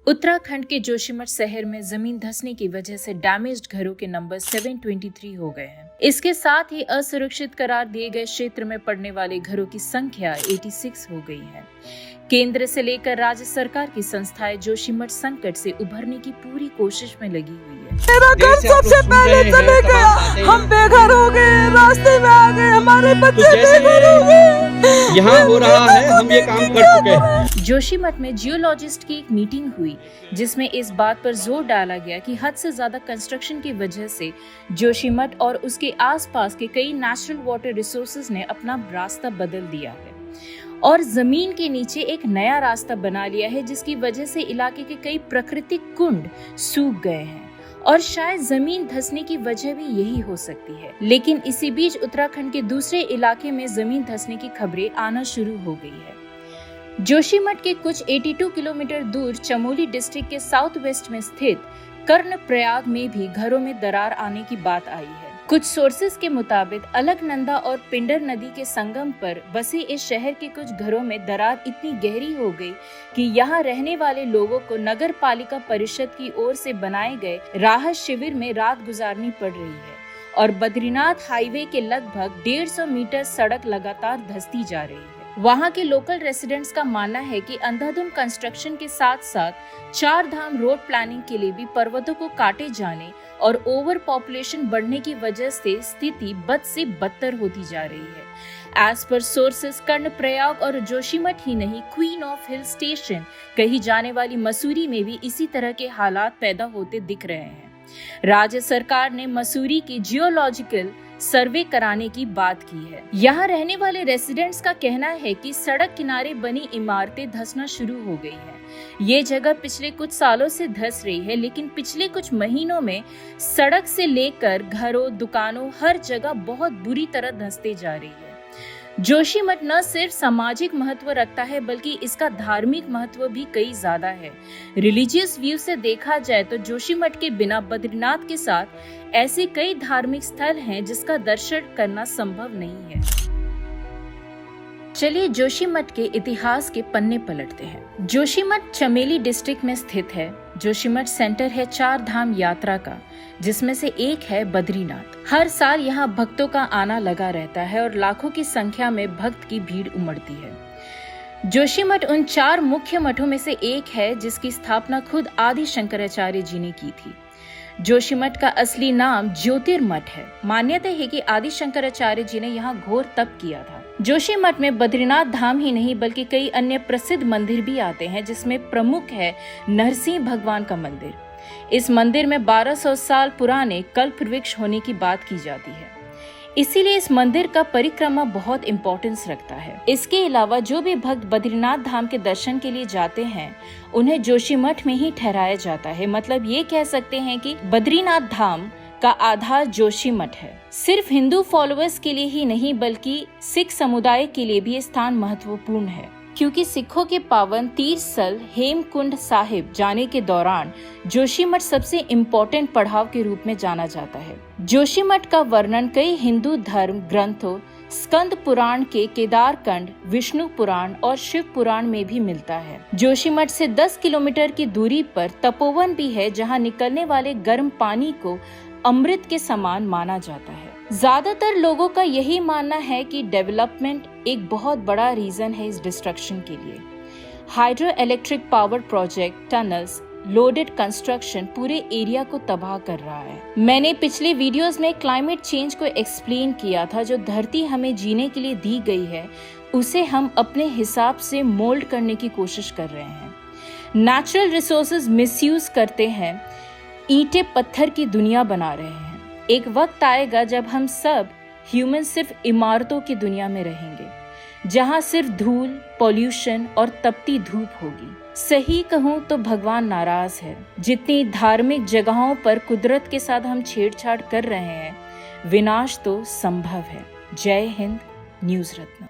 उत्तराखंड के जोशीमठ शहर में जमीन धंसने की वजह से डैमेज्ड घरों के नंबर 723 हो गए हैं। इसके साथ ही असुरक्षित करार दिए गए क्षेत्र में पड़ने वाले घरों की संख्या 86 हो गई है। केंद्र से लेकर राज्य सरकार की संस्थाएं जोशीमठ संकट से उभरने की पूरी कोशिश में लगी हुई है। मेरा घर सबसे पहले चले गया, हम बेघर हो गए, रास्ते में आ गए, हमारे बच्चे बेघर हो गए। यहाँ हो रहा है, हम ये काम कर चुके हैं। जोशीमठ में जियोलॉजिस्ट की एक मीटिंग हुई जिसमें इस बात पर जोर डाला गया कि हद से ज्यादा कंस्ट्रक्शन की वजह से जोशीमठ और उसके आसपास के कई नेचुरल वाटर रिसोर्सेज ने अपना रास्ता बदल दिया है और जमीन के नीचे एक नया रास्ता बना लिया है, जिसकी वजह से इलाके के कई प्राकृतिक कुंड सूख गए हैं और शायद जमीन धंसने की वजह भी यही हो सकती है। लेकिन इसी बीच उत्तराखंड के दूसरे इलाके में जमीन धंसने की खबरें आना शुरू हो गई है। जोशीमठ के कुछ 82 किलोमीटर दूर चमोली डिस्ट्रिक्ट के साउथ वेस्ट में स्थित कर्णप्रयाग में भी घरों में दरार आने की बात आई है। कुछ सोर्सेज के मुताबिक अलकनंदा और पिंडर नदी के संगम पर बसे इस शहर के कुछ घरों में दरार इतनी गहरी हो गई कि यहाँ रहने वाले लोगों को नगर पालिका परिषद की ओर से बनाए गए राहत शिविर में रात गुजारनी पड़ रही है और बद्रीनाथ हाईवे के लगभग 150 मीटर सड़क लगातार धंसती जा रही है। वहाँ के लोकल रेसिडेंट्स का मानना है कि अंधाधुंध कंस्ट्रक्शन के साथ साथ 4 धाम रोड प्लानिंग के लिए भी पर्वतों को काटे जाने और ओवर पॉपुलेशन बढ़ने की वजह से स्थिति बद से बदतर होती जा रही है। एज पर सोर्सेस कर्णप्रयाग और जोशीमठ ही नहीं, क्वीन ऑफ हिल स्टेशन कही जाने वाली मसूरी में भी इसी तरह के हालात पैदा होते दिख रहे हैं। राज्य सरकार ने मसूरी की जियोलॉजिकल सर्वे कराने की बात की है। यहाँ रहने वाले रेसिडेंट्स का कहना है कि सड़क किनारे बनी इमारतें धंसना शुरू हो गई है। ये जगह पिछले कुछ सालों से धंस रही है, लेकिन पिछले कुछ महीनों में सड़क से लेकर घरों, दुकानों, हर जगह बहुत बुरी तरह धंसते जा रही है। जोशीमठ न सिर्फ सामाजिक महत्व रखता है बल्कि इसका धार्मिक महत्व भी कई ज्यादा है। रिलीजियस व्यू से देखा जाए तो जोशीमठ के बिना बद्रीनाथ के साथ ऐसे कई धार्मिक स्थल हैं जिसका दर्शन करना संभव नहीं है। चलिए जोशीमठ के इतिहास के पन्ने पलटते हैं। जोशीमठ चमेली डिस्ट्रिक्ट में स्थित है। जोशीमठ सेंटर है 4 धाम यात्रा का, जिसमें से एक है बद्रीनाथ। हर साल यहाँ भक्तों का आना लगा रहता है और लाखों की संख्या में भक्त की भीड़ उमड़ती है। जोशीमठ उन 4 मुख्य मठों में से एक है जिसकी स्थापना खुद आदि शंकराचार्य जी ने की थी। जोशीमठ का असली नाम ज्योतिर्मठ है। मान्यता है कि आदि शंकराचार्य जी ने यहाँ घोर तप किया था। जोशीमठ में बद्रीनाथ धाम ही नहीं बल्कि कई अन्य प्रसिद्ध मंदिर भी आते हैं, जिसमें प्रमुख है नरसिंह भगवान का मंदिर। इस मंदिर में 1200 साल पुराने कल्प वृक्ष होने की बात की जाती है, इसीलिए इस मंदिर का परिक्रमा बहुत इम्पोर्टेंस रखता है। इसके अलावा जो भी भक्त बद्रीनाथ धाम के दर्शन के लिए जाते हैं उन्हें जोशीमठ में ही ठहराया जाता है। मतलब ये कह सकते हैं कि बद्रीनाथ धाम का आधार जोशीमठ है। सिर्फ हिंदू फॉलोअर्स के लिए ही नहीं बल्कि सिख समुदाय के लिए भी ये स्थान महत्वपूर्ण है, क्योंकि सिखों के पावन तीर्थस्थल हेमकुंड साहिब जाने के दौरान जोशीमठ सबसे इम्पोर्टेंट पड़ाव के रूप में जाना जाता है। जोशीमठ का वर्णन कई हिंदू धर्म ग्रंथों, स्कंद पुराण के केदारखंड, विष्णु पुराण और शिव पुराण में भी मिलता है। जोशीमठ से 10 किलोमीटर की दूरी पर तपोवन भी है, जहां निकलने वाले गर्म पानी को अमृत के समान माना जाता है। ज्यादातर लोगों का यही मानना है कि डेवलपमेंट एक बहुत बड़ा रीजन है इस डिस्ट्रक्शन के लिए। Hydro electric power project, tunnels, loaded construction पूरे एरिया को तबाह कर रहा है। मैंने पिछले वीडियोस में क्लाइमेट चेंज को एक्सप्लेन किया था। जो धरती हमें जीने के लिए दी गई है उसे हम अपने हिसाब से मोल्ड करने की कोशिश कर रहे हैं। नेचुरल रिसोर्सेज मिसयूज करते हैं, ईंटें पत्थर की दुनिया बना रहे हैं। एक वक्त आएगा जब हम सब ह्यूमन सिर्फ इमारतों की दुनिया में रहेंगे, जहां सिर्फ धूल, पॉल्यूशन और तपती धूप होगी। सही कहूँ तो भगवान नाराज है। जितनी धार्मिक जगहों पर कुदरत के साथ हम छेड़छाड़ कर रहे हैं, विनाश तो संभव है। जय हिंद, न्यूज रत्न।